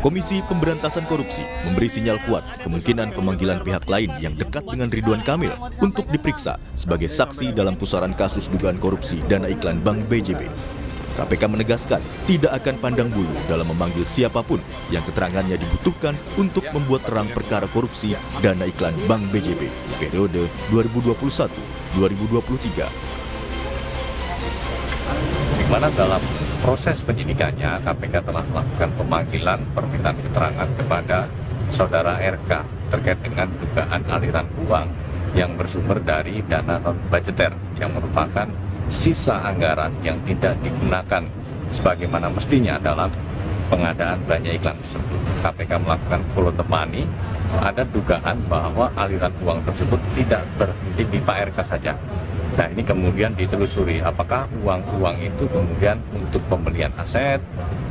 Komisi Pemberantasan Korupsi memberi sinyal kuat kemungkinan pemanggilan pihak lain yang dekat dengan Ridwan Kamil untuk diperiksa sebagai saksi dalam pusaran kasus dugaan korupsi dana iklan Bank BJB. KPK menegaskan tidak akan pandang bulu dalam memanggil siapapun yang keterangannya dibutuhkan untuk membuat terang perkara korupsi dana iklan Bank BJB periode 2021-2023. Di mana dalam proses penyidikannya KPK telah melakukan pemanggilan permintaan keterangan kepada saudara RK terkait dengan dugaan aliran uang yang bersumber dari dana non-budgeter yang merupakan sisa anggaran yang tidak digunakan sebagaimana mestinya dalam pengadaan belanja iklan tersebut. KPK melakukan follow the money. Ada dugaan bahwa aliran uang tersebut tidak berhenti di Pak RK saja. Nah, ini kemudian ditelusuri apakah uang-uang itu kemudian untuk pembelian aset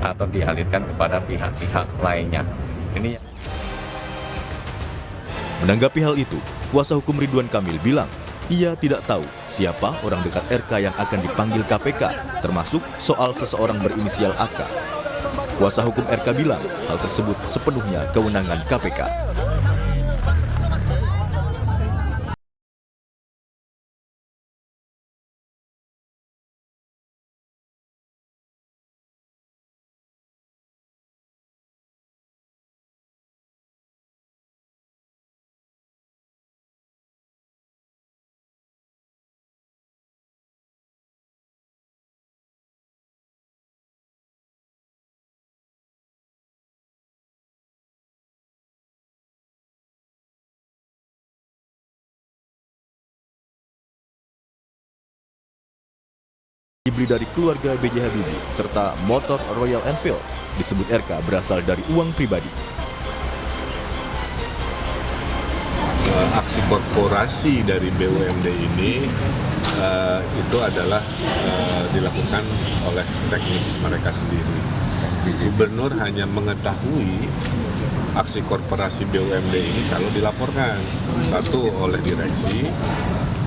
atau dialirkan kepada pihak-pihak lainnya. Ini Menanggapi hal itu, kuasa hukum Ridwan Kamil bilang ia tidak tahu siapa orang dekat RK yang akan dipanggil KPK, termasuk soal seseorang berinisial AK. Kuasa hukum RK bilang hal tersebut sepenuhnya kewenangan KPK. Dibeli dari keluarga B.J. Habibie serta motor Royal Enfield, disebut RK berasal dari uang pribadi. Aksi korporasi dari BUMD ini itu adalah dilakukan oleh teknis mereka sendiri. Gubernur hanya mengetahui aksi korporasi BUMD ini kalau dilaporkan, satu oleh direksi,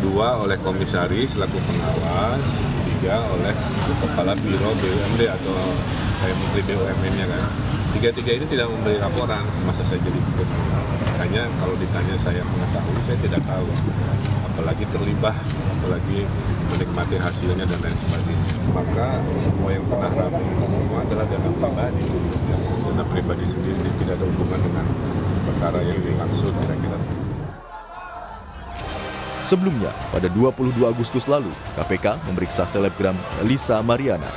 dua oleh komisaris selaku pengawas, tiga oleh kepala biro BUMD atau menteri BUMN-nya kan. Tiga-tiga ini tidak memberi laporan semasa saya jadi gubernur. Makanya kalau ditanya saya mengetahui, saya tidak tahu. Apalagi terlibat, apalagi menikmati hasilnya dan lain sebagainya. Maka semua yang pernah ramai itu semua adalah dana pribadi. Dana pribadi sendiri tidak ada hubungan dengan perkara yang dimaksud kira-kira. Sebelumnya, pada 22 Agustus lalu, KPK memeriksa selebgram Lisa Mariana.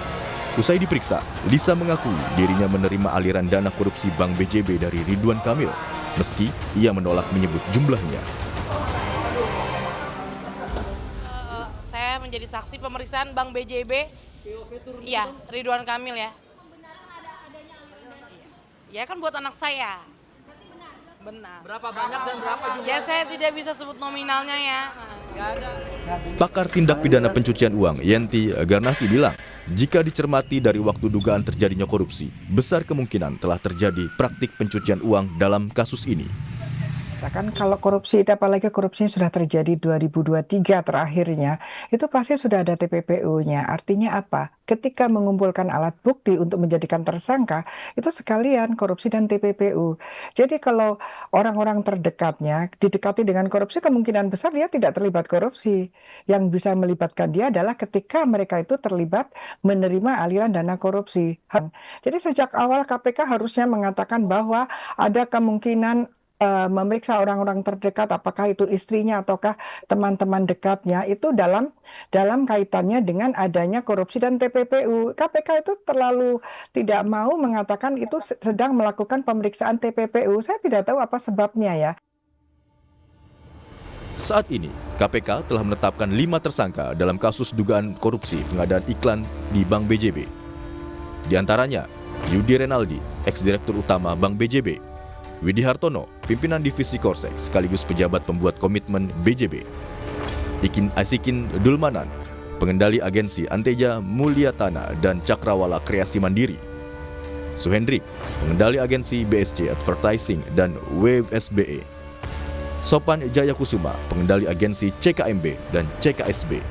Usai diperiksa, Lisa mengakui dirinya menerima aliran dana korupsi Bank BJB dari Ridwan Kamil, meski ia menolak menyebut jumlahnya. Saya menjadi saksi pemeriksaan Bank BJB, iya, Ridwan Kamil ya. Ya kan buat anak saya. Benar. Berapa banyak dan berapa jumlah? Ya saya tidak bisa sebut nominalnya ya. Nggak ada. Pakar tindak pidana pencucian uang Yenti Garnasi bilang, jika dicermati dari waktu dugaan terjadinya korupsi, besar kemungkinan telah terjadi praktik pencucian uang dalam kasus ini. Kan kalau korupsi, apalagi korupsinya sudah terjadi 2023 terakhirnya, itu pasti sudah ada TPPU-nya. Artinya apa? Ketika mengumpulkan alat bukti untuk menjadikan tersangka, itu sekalian korupsi dan TPPU. Jadi kalau orang-orang terdekatnya didekati dengan korupsi, kemungkinan besar dia tidak terlibat korupsi. Yang bisa melibatkan dia adalah ketika mereka itu terlibat menerima aliran dana korupsi. Jadi sejak awal KPK harusnya mengatakan bahwa ada kemungkinan memeriksa orang-orang terdekat, apakah itu istrinya ataukah teman-teman dekatnya, itu dalam kaitannya dengan adanya korupsi dan TPPU. KPK itu terlalu tidak mau mengatakan itu sedang melakukan pemeriksaan TPPU. Saya tidak tahu apa sebabnya ya. Saat ini, KPK telah menetapkan 5 tersangka dalam kasus dugaan korupsi pengadaan iklan di Bank BJB. Di antaranya, Yudi Renaldi, ex-direktur utama Bank BJB, Widi Hartono, pimpinan divisi Korsek sekaligus pejabat pembuat komitmen BJB, Ikin Asikin Dulmanan, pengendali agensi Anteja Mulyatana dan Cakrawala Kreasi Mandiri, Suhendrik, pengendali agensi BSC Advertising dan WSBE, Sopan Jayakusuma, pengendali agensi CKMB dan CKSB.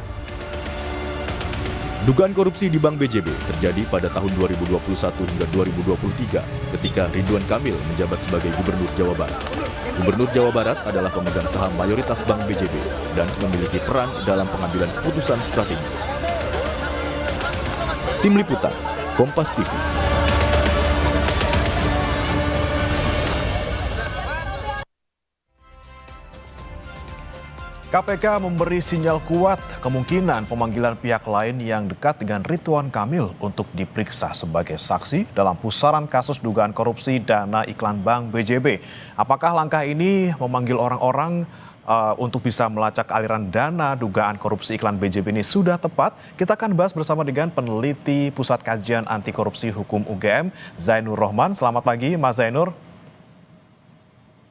Dugaan korupsi di Bank BJB terjadi pada tahun 2021 hingga 2023 ketika Ridwan Kamil menjabat sebagai Gubernur Jawa Barat. Gubernur Jawa Barat adalah pemegang saham mayoritas Bank BJB dan memiliki peran dalam pengambilan keputusan strategis. Tim Liputan, Kompas TV. KPK memberi sinyal kuat kemungkinan pemanggilan pihak lain yang dekat dengan Ridwan Kamil untuk diperiksa sebagai saksi dalam pusaran kasus dugaan korupsi dana iklan Bank BJB. Apakah langkah ini memanggil orang-orang untuk bisa melacak aliran dana dugaan korupsi iklan BJB ini sudah tepat? Kita akan bahas bersama dengan peneliti Pusat Kajian Anti Korupsi Hukum UGM, Zainur Rohman. Selamat pagi, Mas Zainur.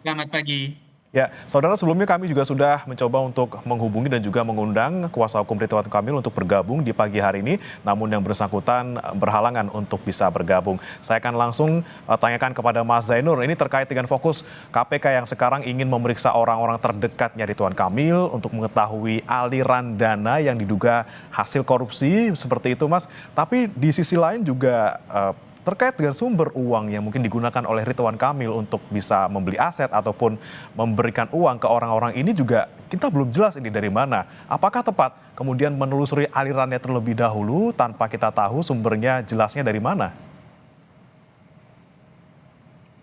Selamat pagi. Ya, saudara, sebelumnya kami juga sudah mencoba untuk menghubungi dan juga mengundang kuasa hukum Ridwan Kamil untuk bergabung di pagi hari ini, namun yang bersangkutan berhalangan untuk bisa bergabung. Saya akan langsung tanyakan kepada Mas Zainur, ini terkait dengan fokus KPK yang sekarang ingin memeriksa orang-orang terdekatnya Ridwan Kamil untuk mengetahui aliran dana yang diduga hasil korupsi, seperti itu, Mas. Tapi di sisi lain juga terkait dengan sumber uang yang mungkin digunakan oleh Ridwan Kamil untuk bisa membeli aset ataupun memberikan uang ke orang-orang ini juga kita belum jelas ini dari mana. Apakah tepat kemudian menelusuri alirannya terlebih dahulu tanpa kita tahu sumbernya jelasnya dari mana?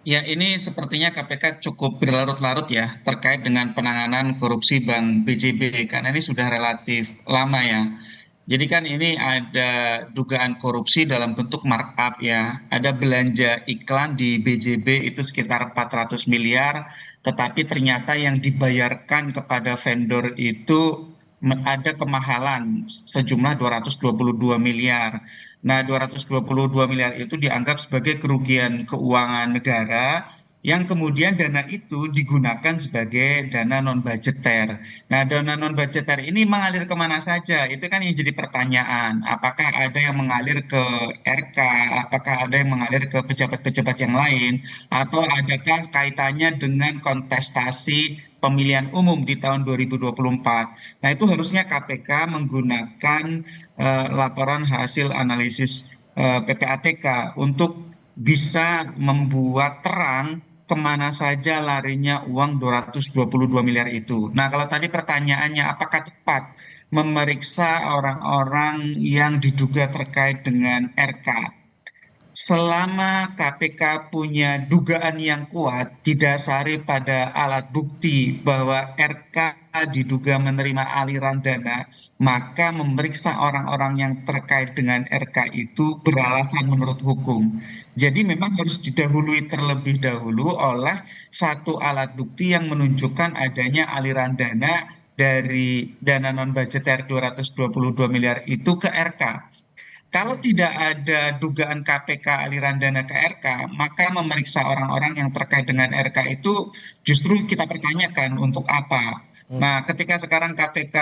Ya, ini sepertinya KPK cukup berlarut-larut ya terkait dengan penanganan korupsi Bank BJB karena ini sudah relatif lama ya. Jadi kan ini ada dugaan korupsi dalam bentuk markup ya. Ada belanja iklan di BJB itu sekitar 400 miliar, tetapi ternyata yang dibayarkan kepada vendor itu ada kemahalan sejumlah 222 miliar. Nah, 222 miliar itu dianggap sebagai kerugian keuangan negara yang kemudian dana itu digunakan sebagai dana non-budgeter. Nah, dana non-budgeter ini mengalir kemana saja? Itu kan yang jadi pertanyaan. Apakah ada yang mengalir ke RK? Apakah ada yang mengalir ke pejabat-pejabat yang lain? Atau adakah kaitannya dengan kontestasi pemilihan umum di tahun 2024? Nah, itu harusnya KPK menggunakan laporan hasil analisis PPATK untuk bisa membuat terang kemana saja larinya uang 222 miliar itu. Nah, kalau tadi pertanyaannya apakah tepat memeriksa orang-orang yang diduga terkait dengan RK? Selama KPK punya dugaan yang kuat didasari pada alat bukti bahwa RK diduga menerima aliran dana, maka memeriksa orang-orang yang terkait dengan RK itu beralasan menurut hukum. Jadi memang harus didahului terlebih dahulu oleh satu alat bukti yang menunjukkan adanya aliran dana dari dana non-budgeter 222 miliar itu ke RK. Kalau tidak ada dugaan KPK aliran dana ke RK, maka memeriksa orang-orang yang terkait dengan RK itu justru kita pertanyakan untuk apa. Nah, ketika sekarang KPK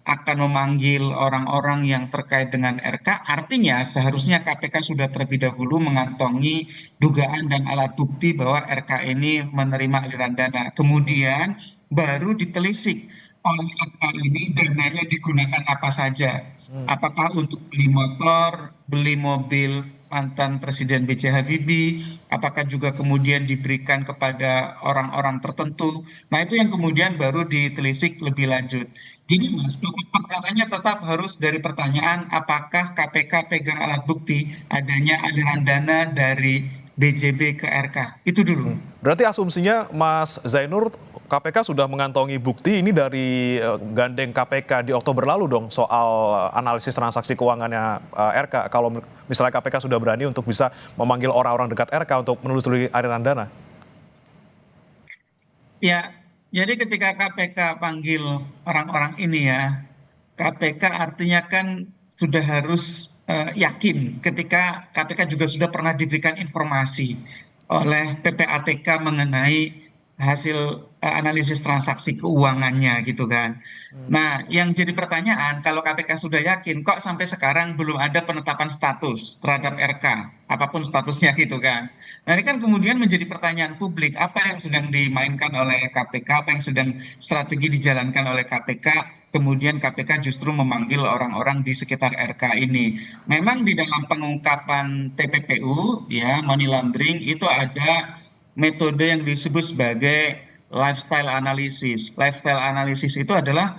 akan memanggil orang-orang yang terkait dengan RK, artinya seharusnya KPK sudah terlebih dahulu mengantongi dugaan dan alat bukti bahwa RK ini menerima aliran dana. Kemudian baru ditelisik oleh RK ini dananya digunakan apa saja. Apakah untuk beli motor, beli mobil mantan Presiden B.J. Habibie, apakah juga kemudian diberikan kepada orang-orang tertentu. Nah, itu yang kemudian baru ditelisik lebih lanjut. Jadi Mas, pokok perkaranya tetap harus dari pertanyaan apakah KPK pegang alat bukti adanya aliran dana dari BJB ke RK. Itu dulu. Berarti asumsinya Mas Zainur, KPK sudah mengantongi bukti ini dari gandeng KPK di Oktober lalu dong soal analisis transaksi keuangannya RK. Kalau misalnya KPK sudah berani untuk bisa memanggil orang-orang dekat RK untuk menelusuri aliran dana. Ya, jadi ketika KPK panggil orang-orang ini ya, KPK artinya kan sudah harus yakin ketika KPK juga sudah pernah diberikan informasi oleh PPATK mengenai hasil analisis transaksi keuangannya gitu kan. Nah, yang jadi pertanyaan kalau KPK sudah yakin kok sampai sekarang belum ada penetapan status terhadap RK, apapun statusnya gitu kan. Nah, ini kan kemudian menjadi pertanyaan publik, apa yang sedang dimainkan oleh KPK, apa yang sedang strategi dijalankan oleh KPK kemudian KPK justru memanggil orang-orang di sekitar RK ini. Memang di dalam pengungkapan TPPU, ya, money laundering, itu ada metode yang disebut sebagai lifestyle analysis. Lifestyle analysis itu adalah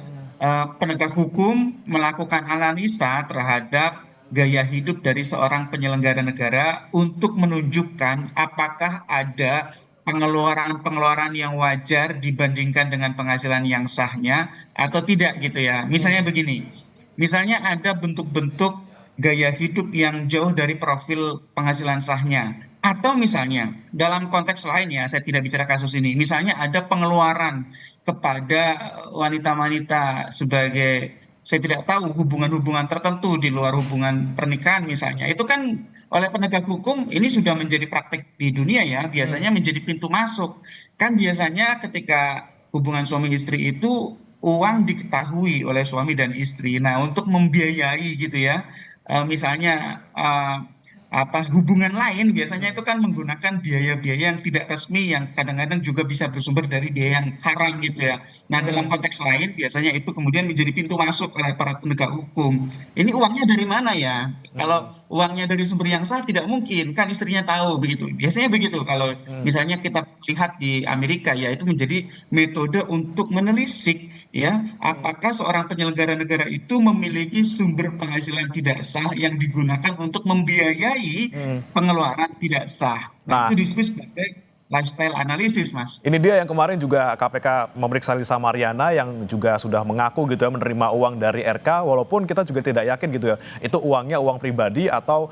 penegak hukum melakukan analisa terhadap gaya hidup dari seorang penyelenggara negara untuk menunjukkan apakah ada pengeluaran-pengeluaran yang wajar dibandingkan dengan penghasilan yang sahnya atau tidak gitu ya. Misalnya begini, misalnya ada bentuk-bentuk gaya hidup yang jauh dari profil penghasilan sahnya. Atau misalnya dalam konteks lain ya, saya tidak bicara kasus ini, misalnya ada pengeluaran kepada wanita-wanita sebagai saya tidak tahu hubungan-hubungan tertentu di luar hubungan pernikahan misalnya. Itu kan oleh penegak hukum ini sudah menjadi praktik di dunia ya, biasanya menjadi pintu masuk. Kan biasanya ketika hubungan suami istri itu uang diketahui oleh suami dan istri. Nah, untuk membiayai gitu ya, misalnya hubungan lain biasanya itu kan menggunakan biaya-biaya yang tidak resmi yang kadang-kadang juga bisa bersumber dari biaya yang haram gitu ya. Nah, dalam konteks lain biasanya itu kemudian menjadi pintu masuk oleh para penegak hukum. Ini uangnya dari mana ya? Kalau uangnya dari sumber yang sah tidak mungkin, kan istrinya tahu begitu. Biasanya begitu kalau misalnya kita lihat di Amerika ya, itu menjadi metode untuk menelisik ya apakah seorang penyelenggara negara itu memiliki sumber penghasilan tidak sah yang digunakan untuk membiayai pengeluaran tidak sah. Nah, itu disebut sebagai lifestyle analysis, Mas. Ini dia yang kemarin juga KPK memeriksa Lisa Mariana yang juga sudah mengaku gitu ya menerima uang dari RK, walaupun kita juga tidak yakin gitu ya itu uangnya uang pribadi atau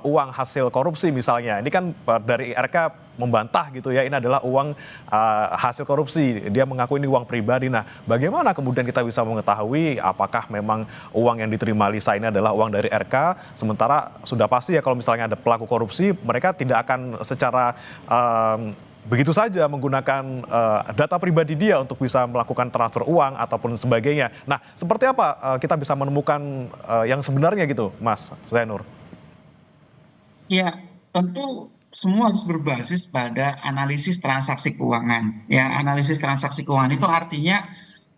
uang hasil korupsi misalnya. Ini kan dari RK membantah gitu ya, ini adalah uang hasil korupsi. Dia mengaku ini uang pribadi. Nah, bagaimana kemudian kita bisa mengetahui apakah memang uang yang diterima Lisa ini adalah uang dari RK, sementara sudah pasti ya kalau misalnya ada pelaku korupsi, mereka tidak akan secara begitu saja menggunakan data pribadi dia untuk bisa melakukan transfer uang ataupun sebagainya. Nah, seperti apa kita bisa menemukan yang sebenarnya gitu, Mas Zainur? Ya, tentu semua harus berbasis pada analisis transaksi keuangan. Ya, analisis transaksi keuangan itu artinya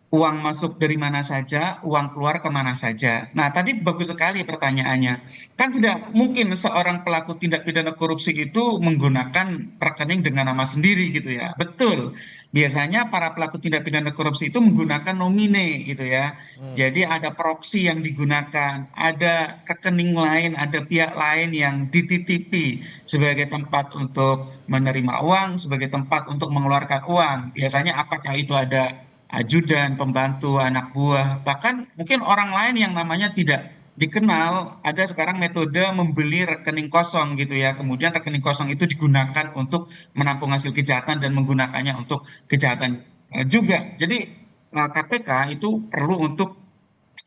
uang masuk dari mana saja, uang keluar kemana saja. Nah, tadi bagus sekali pertanyaannya. Kan tidak mungkin seorang pelaku tindak pidana korupsi itu menggunakan rekening dengan nama sendiri gitu ya. Betul. Biasanya para pelaku tindak pidana korupsi itu menggunakan nomine gitu ya. Jadi ada proksi yang digunakan, ada rekening lain, ada pihak lain yang dititipi sebagai tempat untuk menerima uang, sebagai tempat untuk mengeluarkan uang. Biasanya apakah itu ada ajudan, pembantu, anak buah, bahkan mungkin orang lain yang namanya tidak dikenal. Ada sekarang metode membeli rekening kosong gitu ya, kemudian rekening kosong itu digunakan untuk menampung hasil kejahatan dan menggunakannya untuk kejahatan juga. Jadi KPK itu perlu untuk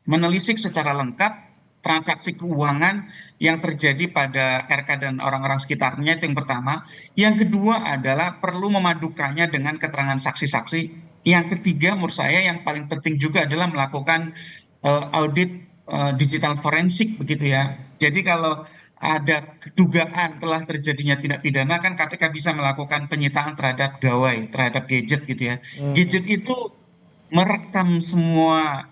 menelisik secara lengkap transaksi keuangan yang terjadi pada RK dan orang-orang sekitarnya, itu yang pertama. Yang kedua adalah perlu memadukannya dengan keterangan saksi-saksi. Yang ketiga menurut saya yang paling penting juga adalah melakukan audit digital forensik begitu ya. Jadi kalau ada dugaan telah terjadinya tindak pidana, kan KPK bisa melakukan penyitaan terhadap gawai, terhadap gadget gitu ya. Gadget itu merekam semua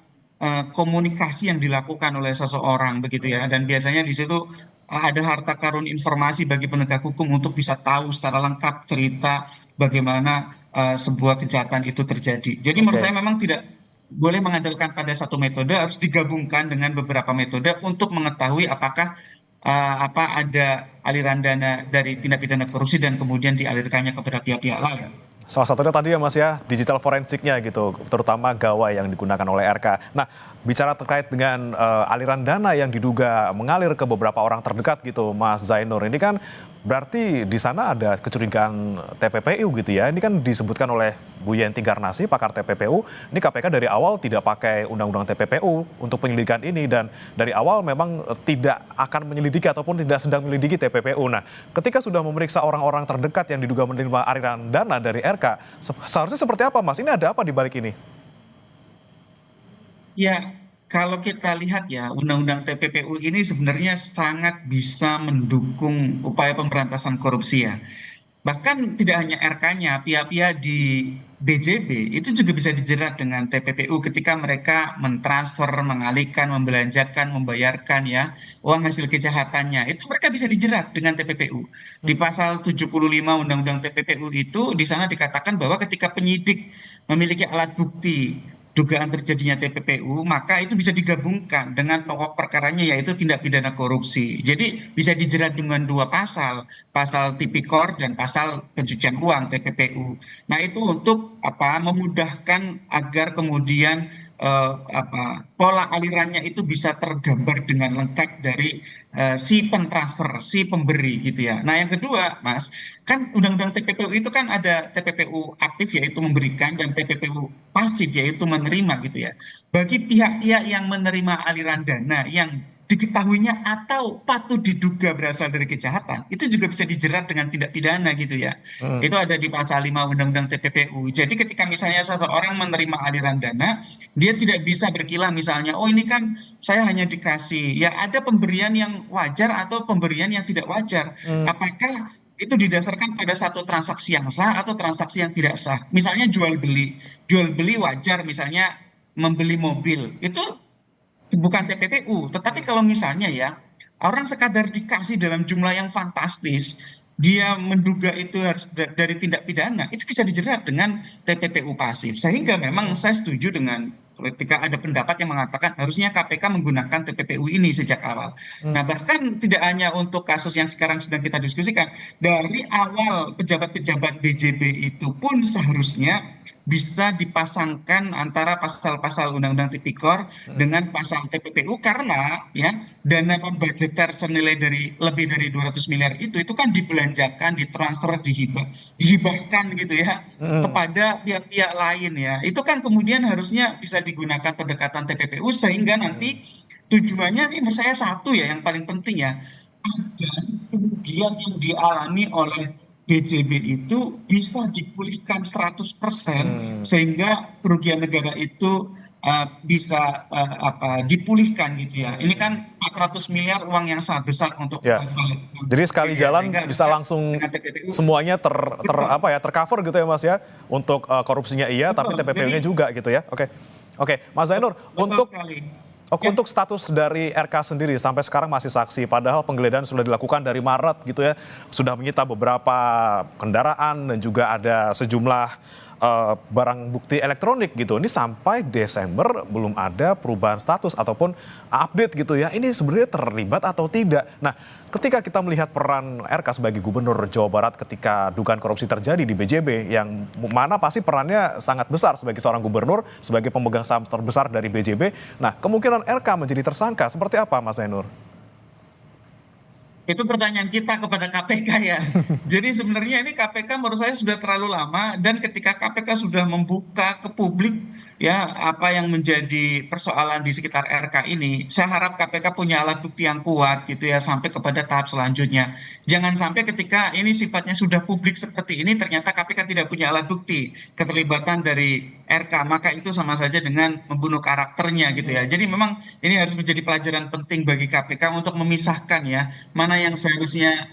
komunikasi yang dilakukan oleh seseorang begitu ya, dan biasanya di situ ada harta karun informasi bagi penegak hukum untuk bisa tahu secara lengkap cerita bagaimana sebuah kejahatan itu terjadi. Jadi menurut saya memang tidak boleh mengandalkan pada satu metode, harus digabungkan dengan beberapa metode untuk mengetahui apakah ada aliran dana dari tindak pidana korupsi dan kemudian dialirkannya kepada pihak-pihak lain. Salah satunya tadi ya Mas ya, digital forensiknya gitu, terutama gawai yang digunakan oleh RK. Nah, bicara terkait dengan aliran dana yang diduga mengalir ke beberapa orang terdekat gitu, Mas Zainur, ini kan berarti di sana ada kecurigaan TPPU gitu ya. Ini kan disebutkan oleh Bu Yenti Garnasi, pakar TPPU, ini KPK dari awal tidak pakai undang-undang TPPU untuk penyelidikan ini, dan dari awal memang tidak akan menyelidiki ataupun tidak sedang menyelidiki TPPU. Nah, ketika sudah memeriksa orang-orang terdekat yang diduga menerima aliran dana dari RK, seharusnya seperti apa, Mas? Ini ada apa di balik ini? Ya, kalau kita lihat ya, undang-undang TPPU ini sebenarnya sangat bisa mendukung upaya pemberantasan korupsi ya. Bahkan tidak hanya RK-nya, pihak-pihak di BJB itu juga bisa dijerat dengan TPPU ketika mereka mentransfer, mengalihkan, membelanjakan, membayarkan ya uang hasil kejahatannya. Itu mereka bisa dijerat dengan TPPU. Di pasal 75 Undang-Undang TPPU itu di sana dikatakan bahwa ketika penyidik memiliki alat bukti dugaan terjadinya TPPU, maka itu bisa digabungkan dengan pokok perkaranya yaitu tindak pidana korupsi. Jadi bisa dijerat dengan dua pasal, pasal tipikor dan pasal pencucian uang TPPU. Nah, itu untuk memudahkan agar kemudian pola alirannya itu bisa tergambar dengan lengkap dari si pentransfer, si pemberi gitu ya. Nah, yang kedua, Mas, kan Undang-Undang TPPU itu kan ada TPPU aktif yaitu memberikan dan TPPU pasif yaitu menerima gitu ya. Bagi pihak-pihak yang menerima aliran dana yang diketahuinya atau patut diduga berasal dari kejahatan, itu juga bisa dijerat dengan tindak pidana gitu ya. Itu ada di pasal 5 Undang-Undang TPPU. Jadi ketika misalnya seseorang menerima aliran dana, dia tidak bisa berkilah misalnya, oh ini kan saya hanya dikasih. Ya ada pemberian yang wajar atau pemberian yang tidak wajar. Apakah itu didasarkan pada satu transaksi yang sah atau transaksi yang tidak sah? Misalnya jual beli. Jual beli wajar misalnya membeli mobil. Itu bukan TPPU, tetapi kalau misalnya ya orang sekadar dikasih dalam jumlah yang fantastis, dia menduga itu harus dari tindak pidana, itu bisa dijerat dengan TPPU pasif. Sehingga memang saya setuju dengan ketika ada pendapat yang mengatakan harusnya KPK menggunakan TPPU ini sejak awal. Nah, bahkan tidak hanya untuk kasus yang sekarang sedang kita diskusikan, dari awal pejabat-pejabat BJB itu pun seharusnya bisa dipasangkan antara pasal-pasal Undang-Undang Tipikor dengan pasal TPPU karena ya dana non-budgeter senilai dari lebih dari 200 miliar itu kan dibelanjakan, ditransfer, dihibahkan gitu ya kepada pihak-pihak lain ya. Itu kan kemudian harusnya bisa digunakan pendekatan TPPU sehingga nanti tujuannya ini menurut saya satu ya yang paling penting ya, agar kerugian yang dialami oleh BJB itu bisa dipulihkan 100% sehingga kerugian negara itu bisa dipulihkan gitu ya. Ini kan 400 miliar uang yang sangat besar untuk Jadi sekali jalan bisa langsung semuanya tercover gitu ya Mas ya. Untuk korupsinya iya tapi TPPU-nya juga gitu ya. Oke, Mas Zainur, untuk status dari RK sendiri sampai sekarang masih saksi, padahal penggeledahan sudah dilakukan dari Maret gitu ya, sudah menyita beberapa kendaraan dan juga ada sejumlah barang bukti elektronik gitu. Ini sampai Desember belum ada perubahan status ataupun update gitu ya. Ini sebenarnya terlibat atau tidak? Nah, ketika kita melihat peran RK sebagai Gubernur Jawa Barat ketika dugaan korupsi terjadi di BJB, yang mana pasti perannya sangat besar sebagai seorang gubernur, sebagai pemegang saham terbesar dari BJB. Nah, kemungkinan RK menjadi tersangka seperti apa, Mas Zainur? Itu pertanyaan kita kepada KPK ya. Jadi sebenarnya ini KPK menurut saya sudah terlalu lama dan ketika KPK sudah membuka ke publik ya apa yang menjadi persoalan di sekitar RK ini, saya harap KPK punya alat bukti yang kuat gitu ya sampai kepada tahap selanjutnya. Jangan sampai ketika ini sifatnya sudah publik seperti ini ternyata KPK tidak punya alat bukti keterlibatan dari RK, maka itu sama saja dengan membunuh karakternya gitu ya. Jadi memang ini harus menjadi pelajaran penting bagi KPK untuk memisahkan ya mana yang seharusnya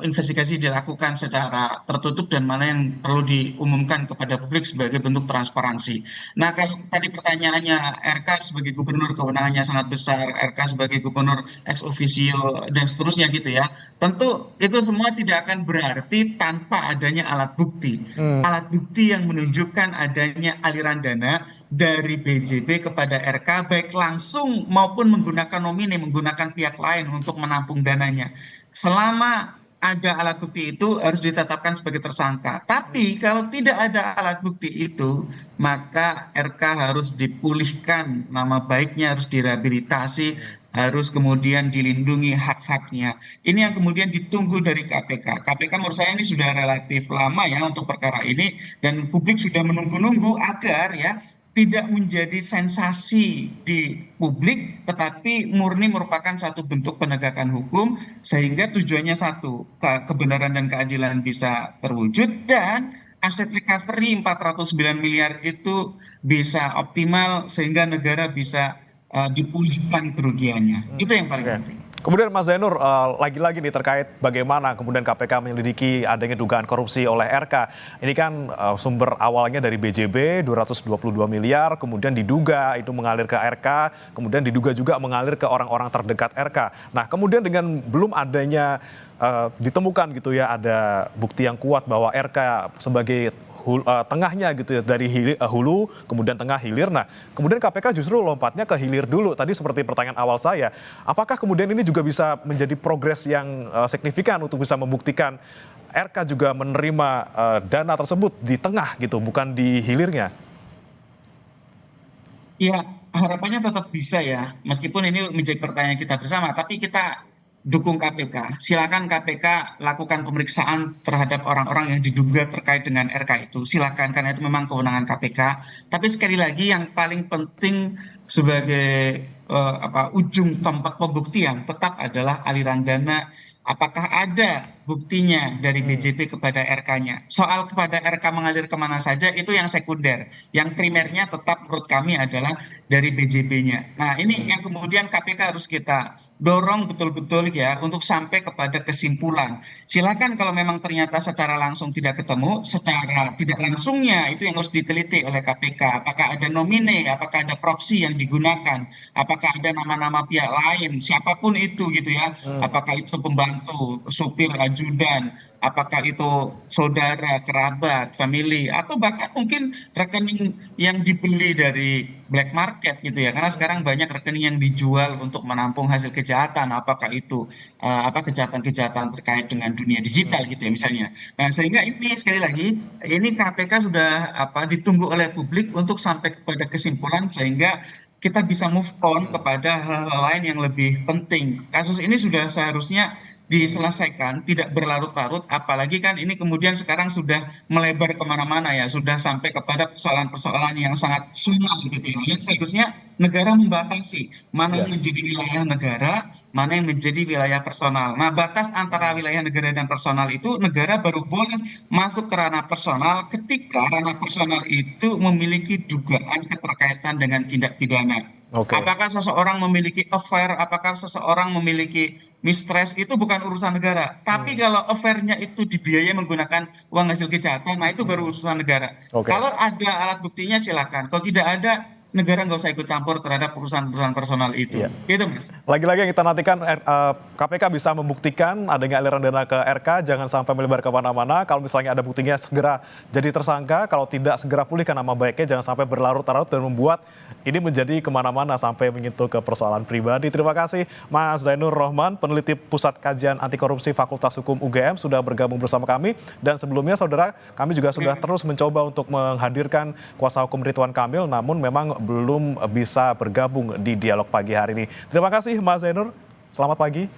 investigasi dilakukan secara tertutup dan mana yang perlu diumumkan kepada publik sebagai bentuk transparansi. Nah, kalau tadi pertanyaannya RK sebagai gubernur kewenangannya sangat besar, RK sebagai gubernur ex officio dan seterusnya gitu ya. Tentu itu semua tidak akan berarti tanpa adanya alat bukti. Alat bukti yang menunjukkan adanya aliran dana dari BJB kepada RK baik langsung maupun menggunakan nomine, menggunakan pihak lain untuk menampung dananya. Selama ada alat bukti itu harus ditetapkan sebagai tersangka. Tapi kalau tidak ada alat bukti itu, maka RK harus dipulihkan, nama baiknya harus direhabilitasi, harus kemudian dilindungi hak-haknya. Ini yang kemudian ditunggu dari KPK. KPK menurut saya ini sudah relatif lama ya untuk perkara ini, dan publik sudah menunggu-nunggu agar ya tidak menjadi sensasi di publik, tetapi murni merupakan satu bentuk penegakan hukum, sehingga tujuannya satu, kebenaran dan keadilan bisa terwujud, dan aset recovery 409 miliar itu bisa optimal, sehingga negara bisa dipulihkan kerugiannya. Itu yang paling penting. Kemudian Mas Zainur, lagi-lagi nih terkait bagaimana kemudian KPK menyelidiki adanya dugaan korupsi oleh RK. Ini kan sumber awalnya dari BJB 222 miliar, kemudian diduga itu mengalir ke RK, kemudian diduga juga mengalir ke orang-orang terdekat RK. Nah, kemudian dengan belum adanya ditemukan gitu ya ada bukti yang kuat bahwa RK sebagai tengahnya gitu ya, dari hulu kemudian tengah hilir. Nah, kemudian KPK justru lompatnya ke hilir dulu. Tadi seperti pertanyaan awal saya, apakah kemudian ini juga bisa menjadi progres yang signifikan untuk bisa membuktikan RK juga menerima dana tersebut di tengah gitu, bukan di hilirnya? Ya, harapannya tetap bisa ya, meskipun ini menjadi pertanyaan kita bersama, tapi kita dukung KPK. Silakan KPK lakukan pemeriksaan terhadap orang-orang yang diduga terkait dengan RK itu. Silakan, karena itu memang kewenangan KPK. Tapi sekali lagi yang paling penting sebagai ujung tombak pembuktian tetap adalah aliran dana. Apakah ada buktinya dari BJB kepada RK-nya? Soal kepada RK mengalir kemana saja itu yang sekunder. Yang primernya tetap menurut kami adalah dari BJB-nya. Nah, ini yang kemudian KPK harus kita dorong betul-betul ya untuk sampai kepada kesimpulan. Silakan kalau memang ternyata secara langsung tidak ketemu, secara tidak langsungnya itu yang harus diteliti oleh KPK. Apakah ada nomine, apakah ada proksi yang digunakan, apakah ada nama-nama pihak lain, siapapun itu gitu ya. Apakah itu pembantu, supir, ajudan, apakah itu saudara, kerabat, family, atau bahkan mungkin rekening yang dibeli dari black market gitu ya. Karena sekarang banyak rekening yang dijual untuk menampung hasil kejahatan, apakah itu kejahatan-kejahatan terkait dengan dunia digital gitu ya misalnya. Nah, sehingga ini sekali lagi ini KPK sudah ditunggu oleh publik untuk sampai kepada kesimpulan sehingga kita bisa move on kepada hal-hal lain yang lebih penting. Kasus ini sudah seharusnya diselesaikan, tidak berlarut-larut, apalagi kan ini kemudian sekarang sudah melebar kemana-mana ya, sudah sampai kepada persoalan-persoalan yang sangat sumar gitu ya. Yang seharusnya negara membatasi mana yang menjadi wilayah negara, mana yang menjadi wilayah personal. Nah, batas antara wilayah negara dan personal itu negara baru boleh masuk ke ranah personal ketika ranah personal itu memiliki dugaan keterkaitan dengan tindak pidana. Apakah seseorang memiliki affair, apakah seseorang memiliki mistress, itu bukan urusan negara. Tapi kalau affair-nya itu dibiayai menggunakan uang hasil kejahatan, nah itu baru urusan negara. Kalau ada alat buktinya silakan, kalau tidak ada, negara nggak usah ikut campur terhadap urusan-urusan personal itu. Gitu, Mas. Lagi-lagi yang kita nantikan KPK bisa membuktikan adanya aliran dana ke RK, jangan sampai melebar kemana-mana. Kalau misalnya ada buktinya segera jadi tersangka, kalau tidak segera pulihkan nama baiknya, jangan sampai berlarut-larut dan membuat ini menjadi kemana-mana sampai menyentuh ke persoalan pribadi. Terima kasih Mas Zainur Rohman, peneliti Pusat Kajian Anti Korupsi Fakultas Hukum UGM sudah bergabung bersama kami. Dan sebelumnya saudara, kami juga sudah terus mencoba untuk menghadirkan kuasa hukum Ridwan Kamil, namun memang belum bisa bergabung di dialog pagi hari ini. Terima kasih Mas Zainur, selamat pagi.